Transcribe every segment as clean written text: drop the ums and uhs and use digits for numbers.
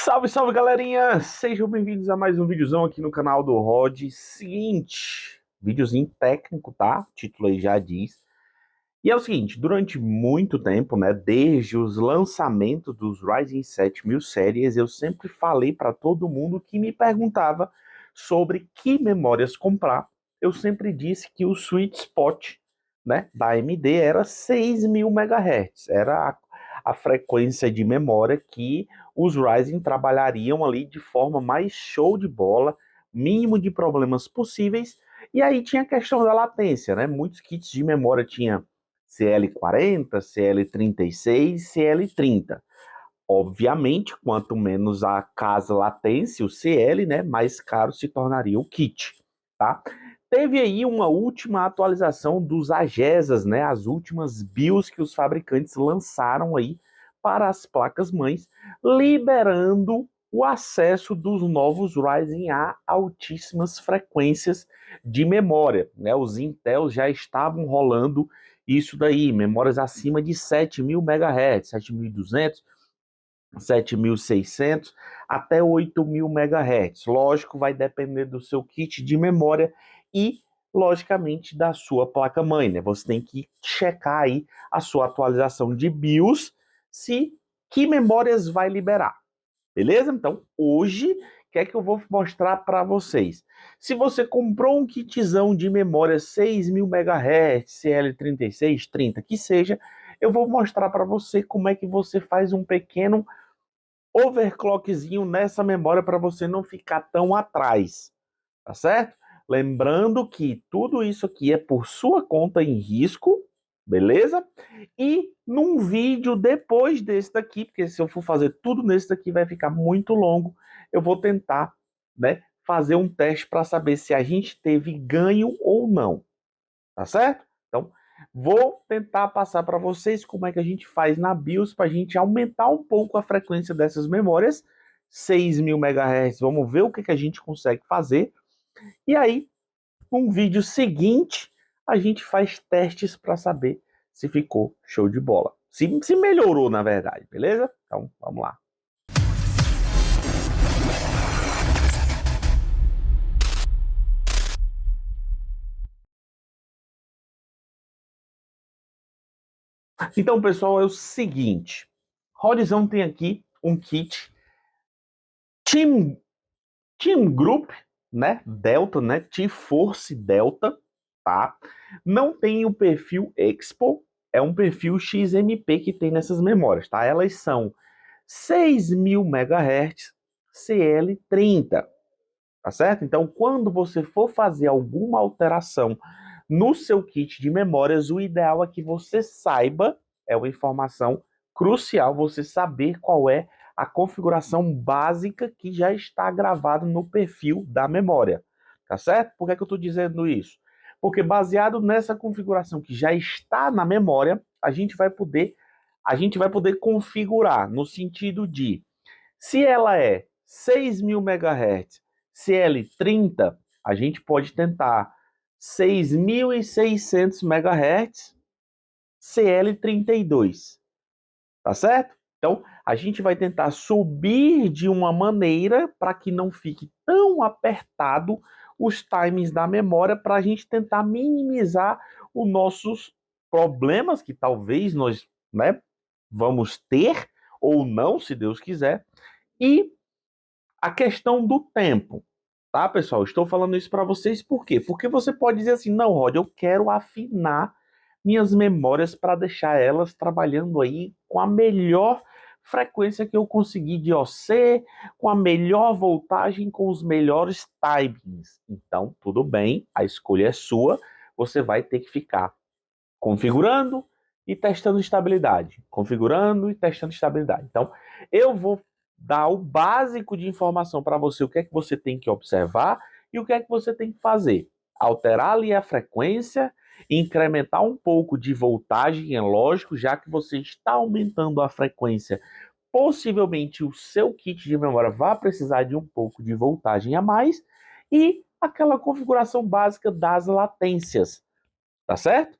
Salve, salve, galerinha! Sejam bem-vindos a mais um videozão aqui no canal do Rod. Seguinte, videozinho técnico, tá? O título aí já diz. E é o seguinte, durante muito tempo, né, desde os lançamentos dos Ryzen 7000 séries, eu sempre falei para todo mundo que me perguntava sobre que memórias comprar. Eu sempre disse que o sweet spot, né, da AMD era 6000 MHz, era a frequência de memória que os Ryzen trabalhariam ali de forma mais show de bola, mínimo de problemas possíveis. E aí tinha a questão da latência, né? Muitos kits de memória tinham CL40, CL36, CL30. Obviamente, quanto menos a casa latência, o CL, né, mais caro se tornaria o kit, tá? Teve aí uma última atualização dos AGESAs, né, as últimas BIOS que os fabricantes lançaram aí para as placas-mães, liberando o acesso dos novos Ryzen a altíssimas frequências de memória, né? Os Intel já estavam rolando isso daí, memórias acima de 7000 MHz, 7200, 7.600 até 8.000 MHz. Lógico, vai depender do seu kit de memória e, logicamente, da sua placa-mãe, né? Você tem que checar aí a sua atualização de BIOS, se que memórias vai liberar. Beleza? Então, hoje, o que é que eu vou mostrar para vocês? Se você comprou um kitzão de memória 6.000 MHz, CL36, 30, que seja, eu vou mostrar para você como é que você faz um pequeno overclockzinho nessa memória para você não ficar tão atrás, tá certo? Lembrando que tudo isso aqui é por sua conta em risco, beleza? E num vídeo depois desse daqui, porque se eu for fazer tudo nesse daqui vai ficar muito longo, eu vou tentar, né, fazer um teste para saber se a gente teve ganho ou não, tá certo? Então, vou tentar passar para vocês como é que a gente faz na BIOS para a gente aumentar um pouco a frequência dessas memórias, 6.000 MHz, vamos ver o que a gente consegue fazer. E aí, no vídeo seguinte, a gente faz testes para saber se ficou show de bola. Se melhorou, na verdade, beleza? Então, vamos lá. Então, pessoal, é o seguinte. Rodzão tem aqui um kit Team Group, né? Delta, né? T-Force Delta, tá? Não tem o perfil Expo, é um perfil XMP que tem nessas memórias, tá? Elas são 6.000 MHz CL30, tá certo? Então, quando você for fazer alguma alteração no seu kit de memórias, o ideal é que você saiba, é uma informação crucial, você saber qual é a configuração básica que já está gravada no perfil da memória, tá certo? Por que eu estou dizendo isso? Porque baseado nessa configuração que já está na memória, a gente vai poder configurar no sentido de, se ela é 6.000 MHz CL30, a gente pode tentar 6.600 MHz CL32, tá certo? Então, a gente vai tentar subir de uma maneira para que não fique tão apertado os timings da memória, para a gente tentar minimizar os nossos problemas que talvez nós, né, vamos ter ou não, se Deus quiser. E a questão do tempo, tá, pessoal? Estou falando isso para vocês por quê? Porque você pode dizer assim, não, Rod, eu quero afinar minhas memórias para deixar elas trabalhando aí com a melhor frequência que eu conseguir de OC, com a melhor voltagem, com os melhores timings. Então, tudo bem, a escolha é sua, você vai ter que ficar configurando e testando estabilidade, configurando e testando estabilidade. Então, eu vou dar o básico de informação para você, o que é que você tem que observar e o que é que você tem que fazer. Alterar ali a frequência, incrementar um pouco de voltagem, é lógico, já que você está aumentando a frequência, possivelmente o seu kit de memória vai precisar de um pouco de voltagem a mais, e aquela configuração básica das latências, tá certo?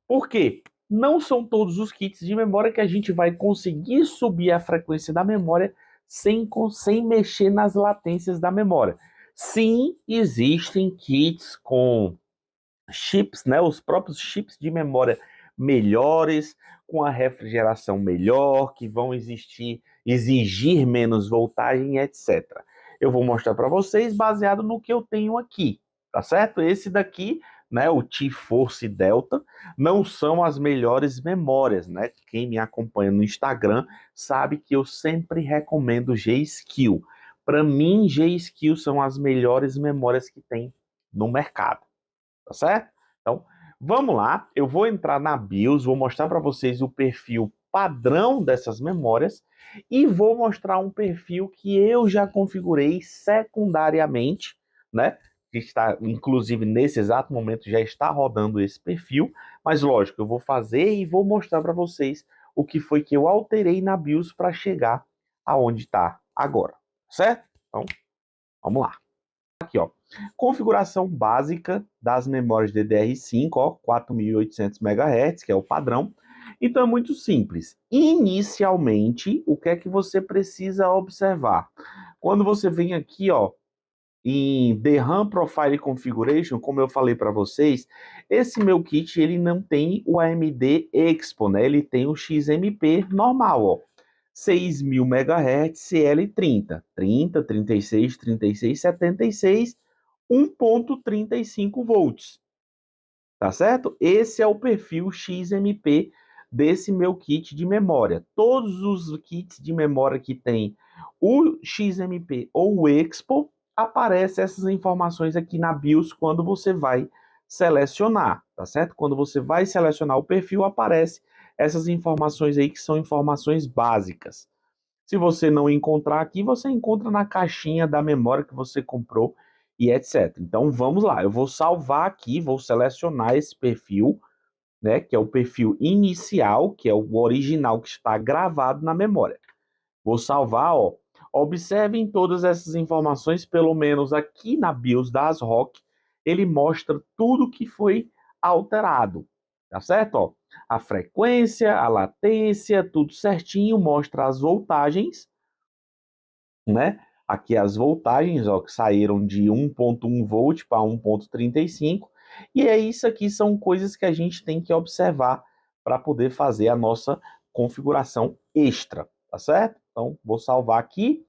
Por quê? Não são todos os kits de memória que a gente vai conseguir subir a frequência da memória sem mexer nas latências da memória. Sim, existem kits com chips, né, os próprios chips de memória melhores, com a refrigeração melhor, que vão exigir menos voltagem, etc. Eu vou mostrar para vocês baseado no que eu tenho aqui, tá certo? Esse daqui, né, o T-Force Delta, não são as melhores memórias, né? Quem me acompanha no Instagram sabe que eu sempre recomendo G-Skill. Para mim, G-Skill são as melhores memórias que tem no mercado. Tá certo? Então, vamos lá. Eu vou entrar na BIOS, vou mostrar para vocês o perfil padrão dessas memórias e vou mostrar um perfil que eu já configurei secundariamente, né? Que está, inclusive, nesse exato momento já está rodando esse perfil, mas lógico, eu vou fazer e vou mostrar para vocês o que foi que eu alterei na BIOS para chegar aonde está agora, certo? Então, vamos lá. Aqui, ó. Configuração básica das memórias DDR5, ó, 4.800 MHz, que é o padrão. Então é muito simples. Inicialmente, o que é que você precisa observar? Quando você vem aqui, ó, em The RAM Profile Configuration, como eu falei para vocês, esse meu kit ele não tem o AMD Expo, né? Ele tem o XMP normal, ó. 6.000 MHz CL30, 30, 36, 36, 76, 1.35 volts, tá certo? Esse é o perfil XMP desse meu kit de memória. Todos os kits de memória que tem o XMP ou o Expo, aparecem essas informações aqui na BIOS quando você vai selecionar, tá certo? Quando você vai selecionar o perfil, aparece essas informações aí que são informações básicas. Se você não encontrar aqui, você encontra na caixinha da memória que você comprou e etc. Então vamos lá, eu vou salvar aqui, vou selecionar esse perfil, né, que é o perfil inicial, que é o original que está gravado na memória. Vou salvar, ó. Observem todas essas informações, pelo menos aqui na BIOS da ASRock, ele mostra tudo que foi alterado, tá certo? Ó, a frequência, a latência, tudo certinho, mostra as voltagens, né? Aqui as voltagens, ó, que saíram de 1.1 volt para 1.35, e é isso aqui são coisas que a gente tem que observar para poder fazer a nossa configuração extra, tá certo? Então, vou salvar aqui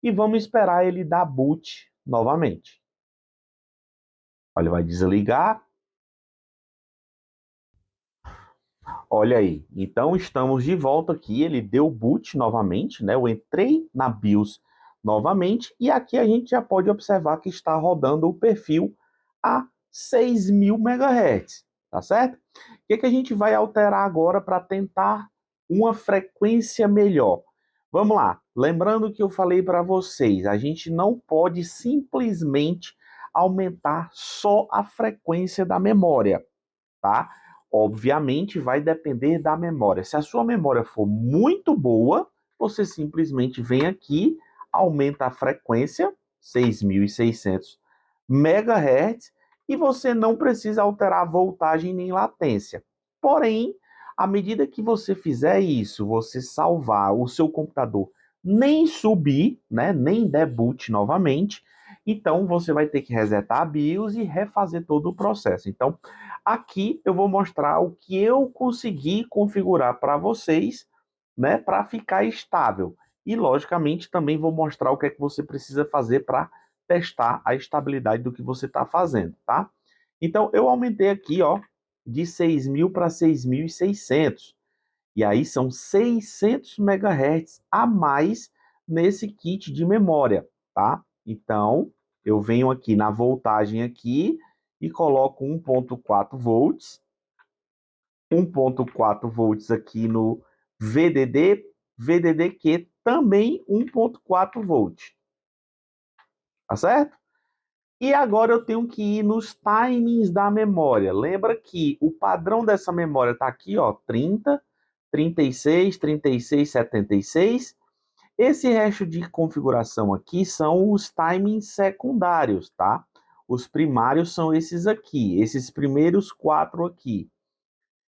e vamos esperar ele dar boot novamente. Olha, vai desligar. Olha aí, então estamos de volta aqui, ele deu boot novamente, né? Eu entrei na BIOS novamente e aqui a gente já pode observar que está rodando o perfil a 6.000 MHz, tá certo? O que a gente vai alterar agora para tentar uma frequência melhor? Vamos lá, lembrando que eu falei para vocês, a gente não pode simplesmente aumentar só a frequência da memória, tá? Obviamente vai depender da memória. Se a sua memória for muito boa, você simplesmente vem aqui, aumenta a frequência, 6.600 MHz, e você não precisa alterar a voltagem nem latência. Porém, à medida que você fizer isso, você salvar o seu computador, nem subir, né, nem der boot novamente, então você vai ter que resetar a BIOS e refazer todo o processo. Então, aqui eu vou mostrar o que eu consegui configurar para vocês, né, para ficar estável. E, logicamente, também vou mostrar o que é que você precisa fazer para testar a estabilidade do que você está fazendo, tá? Então, eu aumentei aqui, ó, de 6.000 para 6.600. E aí são 600 MHz a mais nesse kit de memória, tá? Então, eu venho aqui na voltagem aqui e coloco 1.4 volts, 1.4 volts aqui no VDD também 1.4 volts, tá certo? E agora eu tenho que ir nos timings da memória. Lembra que o padrão dessa memória está aqui, ó, 30, 36, 36, 76. Esse resto de configuração aqui são os timings secundários, tá? Os primários são esses aqui, esses primeiros 4 aqui.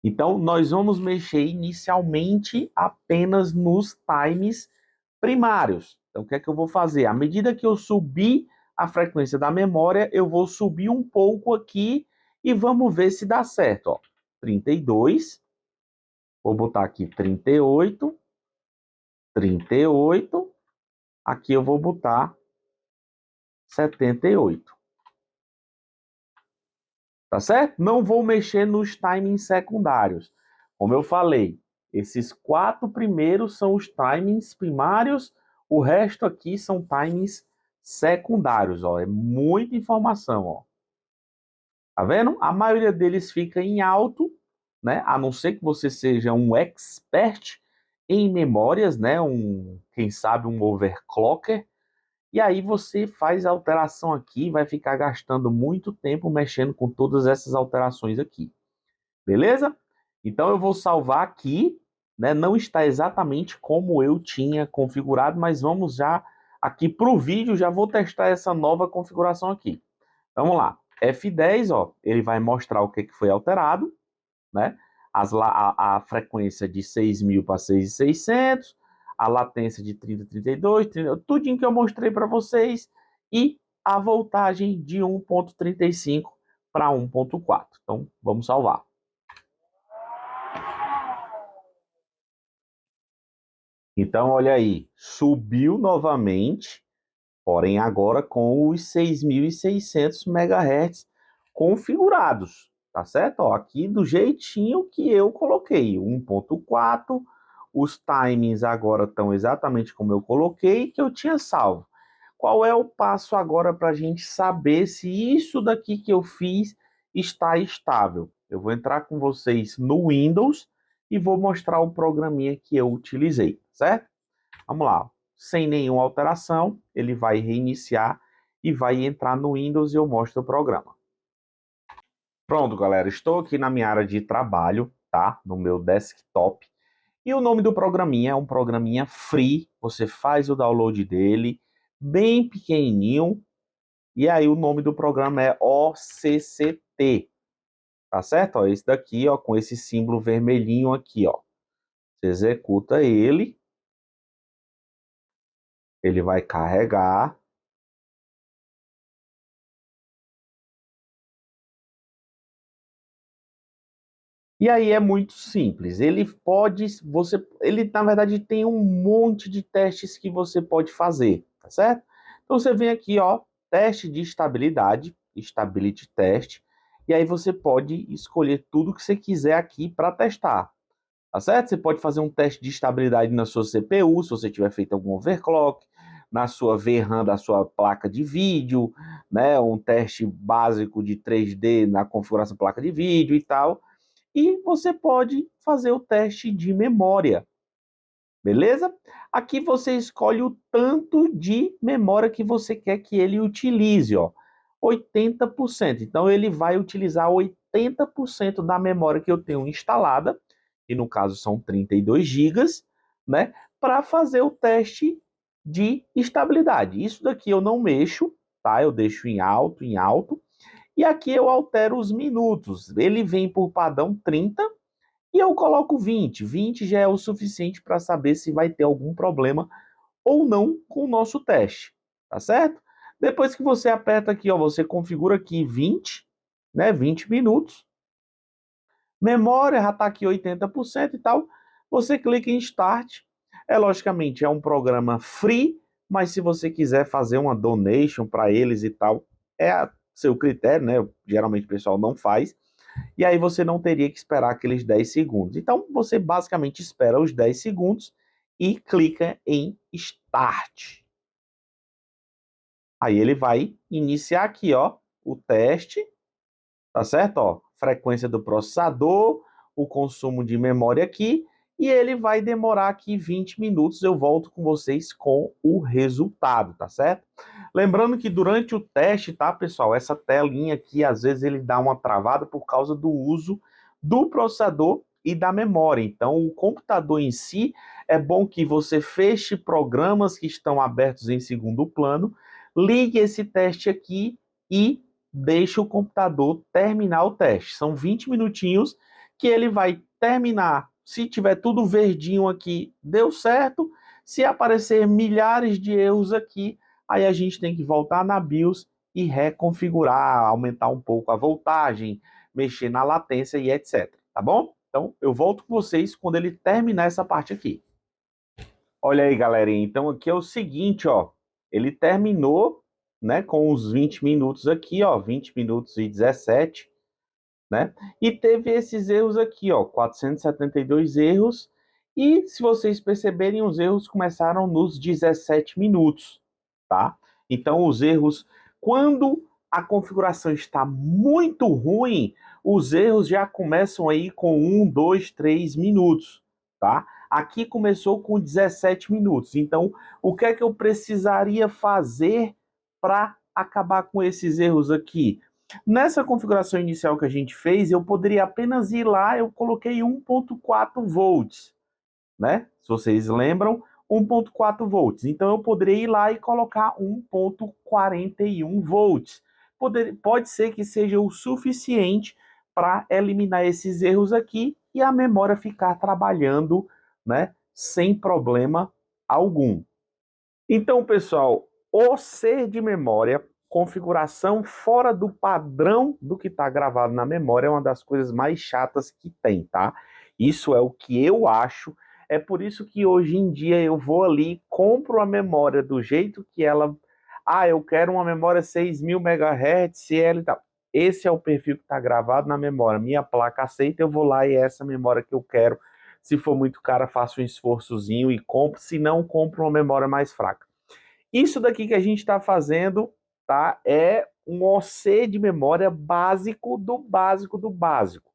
Então, nós vamos mexer inicialmente apenas nos times primários, Então, o que é que eu vou fazer? À medida que eu subir a frequência da memória, eu vou subir um pouco aqui e vamos ver se dá certo. Ó, 32, vou botar aqui 38, 38, aqui eu vou botar 78. Tá certo? Não vou mexer nos timings secundários. Como eu falei, esses 4 primeiros são os timings primários, o resto aqui são timings secundários, ó. É muita informação, ó. Tá vendo? A maioria deles fica em alto, né? A não ser que você seja um expert em memórias, né? Quem sabe um overclocker. E aí você faz a alteração aqui, vai ficar gastando muito tempo mexendo com todas essas alterações aqui. Beleza? Então eu vou salvar aqui, né? Não está exatamente como eu tinha configurado, mas vamos já aqui para o vídeo, já vou testar essa nova configuração aqui. Vamos lá. F10, ó, ele vai mostrar o que foi alterado, né? A frequência de 6.000 para 6.600, a latência de 30, 32, 30, tudinho que eu mostrei para vocês, e a voltagem de 1.35 para 1.4. Então, vamos salvar. Então, olha aí, subiu novamente, porém agora com os 6.600 MHz configurados, tá certo? Ó, aqui do jeitinho que eu coloquei, 1.4, os timings agora estão exatamente como eu coloquei, que eu tinha salvo. Qual é o passo agora para a gente saber se isso daqui que eu fiz está estável? Eu vou entrar com vocês no Windows e vou mostrar o programinha que eu utilizei, certo? Vamos lá. Sem nenhuma alteração, ele vai reiniciar e vai entrar no Windows e eu mostro o programa. Pronto, galera. Estou aqui na minha área de trabalho, tá? No meu desktop. E o nome do programinha é um programinha free. Você faz o download dele, bem pequenininho. E aí o nome do programa é OCCT. Tá certo? Ó, esse daqui, ó, com esse símbolo vermelhinho aqui, ó. Você executa ele. Ele vai carregar. E aí é muito simples. Ele na verdade tem um monte de testes que você pode fazer, tá certo? Então você vem aqui, ó, teste de estabilidade, stability test, e aí você pode escolher tudo que você quiser aqui para testar, tá certo? Você pode fazer um teste de estabilidade na sua CPU, se você tiver feito algum overclock, na sua VRAM da sua placa de vídeo, né? Um teste básico de 3D na configuração da placa de vídeo e tal. E você pode fazer o teste de memória, beleza? Aqui você escolhe o tanto de memória que você quer que ele utilize, ó. 80%. Então ele vai utilizar 80% da memória que eu tenho instalada, que no caso são 32 gigas, né, para fazer o teste de estabilidade. Isso daqui eu não mexo, tá? Eu deixo em alto, em alto. E aqui eu altero os minutos. Ele vem por padrão 30 e eu coloco 20. 20 já é o suficiente para saber se vai ter algum problema ou não com o nosso teste, tá certo? Depois que você aperta aqui, ó, você configura aqui 20, né, 20 minutos. Memória já está aqui 80% e tal. Você clica em Start. Logicamente, é um programa free, mas se você quiser fazer uma donation para eles e tal, é a seu critério, né? Geralmente o pessoal não faz. E aí você não teria que esperar aqueles 10 segundos. Então, você basicamente espera os 10 segundos e clica em Start. Aí ele vai iniciar aqui, ó, o teste, tá certo? Ó, frequência do processador, o consumo de memória aqui, e ele vai demorar aqui 20 minutos. Eu volto com vocês com o resultado, tá certo? Lembrando que durante o teste, tá, pessoal, essa telinha aqui, às vezes ele dá uma travada por causa do uso do processador e da memória. Então, o computador em si, é bom que você feche programas que estão abertos em segundo plano, ligue esse teste aqui e deixe o computador terminar o teste. São 20 minutinhos que ele vai terminar. Se tiver tudo verdinho aqui, deu certo. Se aparecer milhares de erros aqui, aí a gente tem que voltar na BIOS e reconfigurar, aumentar um pouco a voltagem, mexer na latência e etc. Tá bom? Então, eu volto com vocês quando ele terminar essa parte aqui. Olha aí, galerinha. Então, aqui é o seguinte, ó. Ele terminou, né, com os 20 minutos aqui, ó, 20 minutos e 17, né? E teve esses erros aqui, ó, 472 erros. E se vocês perceberem, os erros começaram nos 17 minutos, tá? Então, os erros, quando a configuração está muito ruim, os erros já começam aí com 1, 2, 3 minutos, tá? Aqui começou com 17 minutos. Então, o que é que eu precisaria fazer para acabar com esses erros aqui? Nessa configuração inicial que a gente fez, eu poderia apenas ir lá, eu coloquei 1.4 volts, né? Se vocês lembram, 1.4 volts. Então, eu poderia ir lá e colocar 1.41 volts. Pode ser que seja o suficiente para eliminar esses erros aqui e a memória ficar trabalhando, né, sem problema algum. Então, pessoal, o ser de memória, configuração fora do padrão do que está gravado na memória, é uma das coisas mais chatas que tem, tá? Isso é o que eu acho. É por isso que hoje em dia eu vou ali, compro a memória do jeito que ela. Ah, eu quero uma memória 6.000 MHz, CL e tal. Esse é o perfil que está gravado na memória. Minha placa aceita, eu vou lá e é essa memória que eu quero. Se for muito cara, faço um esforçozinho e compro. Se não, compro uma memória mais fraca. Isso daqui que a gente está fazendo, tá? É um OC de memória básico do básico do básico.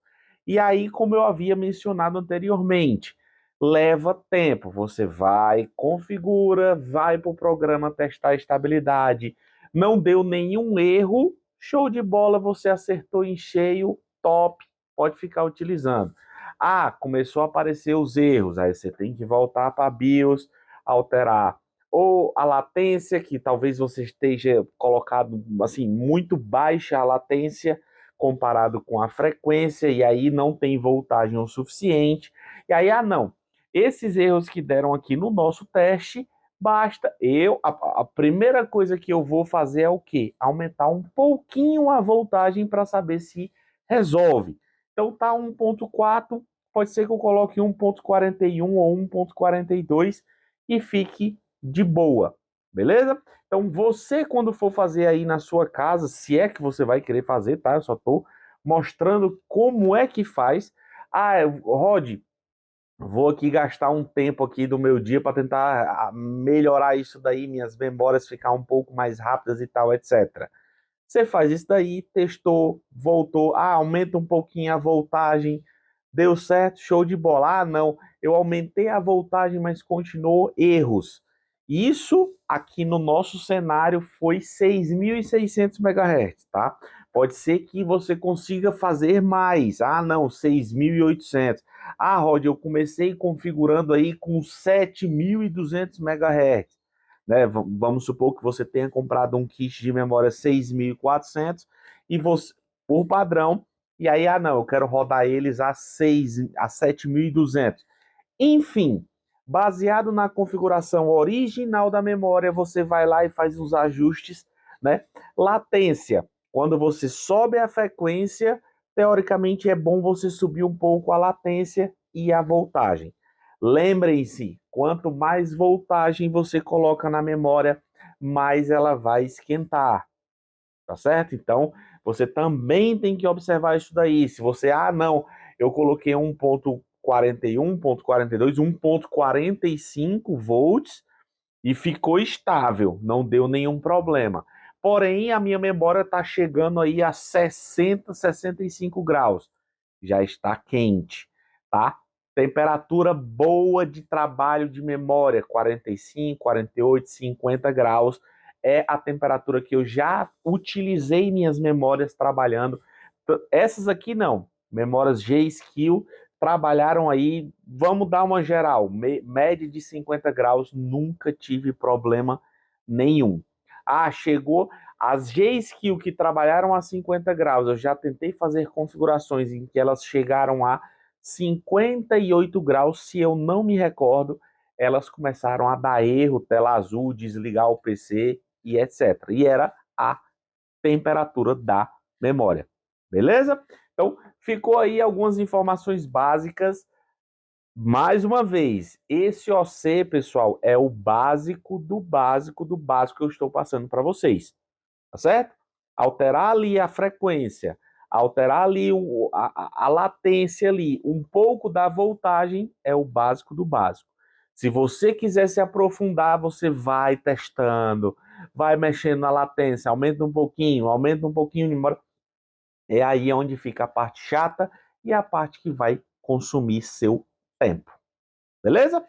E aí, como eu havia mencionado anteriormente, leva tempo. Você vai, configura, vai para o programa testar a estabilidade. Não deu nenhum erro, show de bola, você acertou em cheio, top, pode ficar utilizando. Ah, começou a aparecer os erros, aí você tem que voltar para a BIOS, alterar ou a latência, que talvez você esteja colocado assim muito baixa a latência comparado com a frequência, e aí não tem voltagem o suficiente. E aí, não, esses erros que deram aqui no nosso teste, basta a primeira coisa que eu vou fazer é o quê? Aumentar um pouquinho a voltagem para saber se resolve. Então tá 1.4, pode ser que eu coloque 1.41 ou 1.42 e fique de boa, beleza? Então você, quando for fazer aí na sua casa, se é que você vai querer fazer, tá? Eu só tô mostrando como é que faz. Ah, Rod, vou aqui gastar um tempo aqui do meu dia para tentar melhorar isso daí, minhas memórias ficar um pouco mais rápidas e tal, etc. Você faz isso daí, testou, voltou, aumenta um pouquinho a voltagem, deu certo, show de bola. Ah, não, eu aumentei a voltagem, mas continuou erros. Isso aqui no nosso cenário foi 6.600 MHz, tá? Pode ser que você consiga fazer mais. Ah, não, 6.800. Ah, Rod, eu comecei configurando aí com 7.200 MHz, né? Vamos supor que você tenha comprado um kit de memória 6.400 e você, por padrão, e aí, não, eu quero rodar eles a 7.200. Enfim, baseado na configuração original da memória, você vai lá e faz os ajustes, né? Latência, quando você sobe a frequência, teoricamente é bom você subir um pouco a latência e a voltagem. Lembrem-se, quanto mais voltagem você coloca na memória, mais ela vai esquentar, tá certo? Então, você também tem que observar isso daí. Se você, não, eu coloquei 1.41, 1.42, 1.45 volts e ficou estável, não deu nenhum problema. Porém, a minha memória está chegando aí a 60, 65 graus. Já está quente, tá? Temperatura boa de trabalho de memória, 45, 48, 50 graus. É a temperatura que eu já utilizei minhas memórias trabalhando. Essas aqui não. Memórias G-Skill trabalharam aí, vamos dar uma geral, média de 50 graus, nunca tive problema nenhum. Chegou as G-Skill que trabalharam a 50 graus, eu já tentei fazer configurações em que elas chegaram a 58 graus, se eu não me recordo, elas começaram a dar erro, tela azul, desligar o PC e etc. E era a temperatura da memória. Beleza? Então, ficou aí algumas informações básicas. Mais uma vez, esse OC, pessoal, é o básico do básico do básico que eu estou passando para vocês. Tá certo? Alterar ali a frequência, alterar ali a latência ali, um pouco da voltagem é o básico do básico. Se você quiser se aprofundar, você vai testando, vai mexendo na latência, aumenta um pouquinho de memória. É aí onde fica a parte chata e a parte que vai consumir seu tempo. Beleza?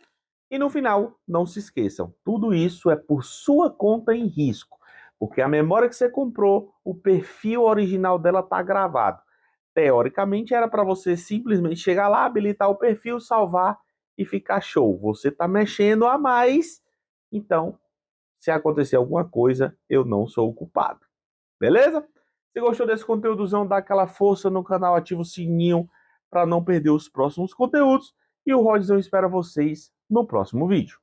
E no final, não se esqueçam, tudo isso é por sua conta em risco, porque a memória que você comprou, o perfil original dela está gravado. Teoricamente era para você simplesmente chegar lá, habilitar o perfil, salvar e ficar show. Você está mexendo a mais, então se acontecer alguma coisa, eu não sou o culpado. Beleza? Se gostou desse conteúdozão, dá aquela força no canal, ativa o sininho para não perder os próximos conteúdos. E o Rodzão espera vocês no próximo vídeo.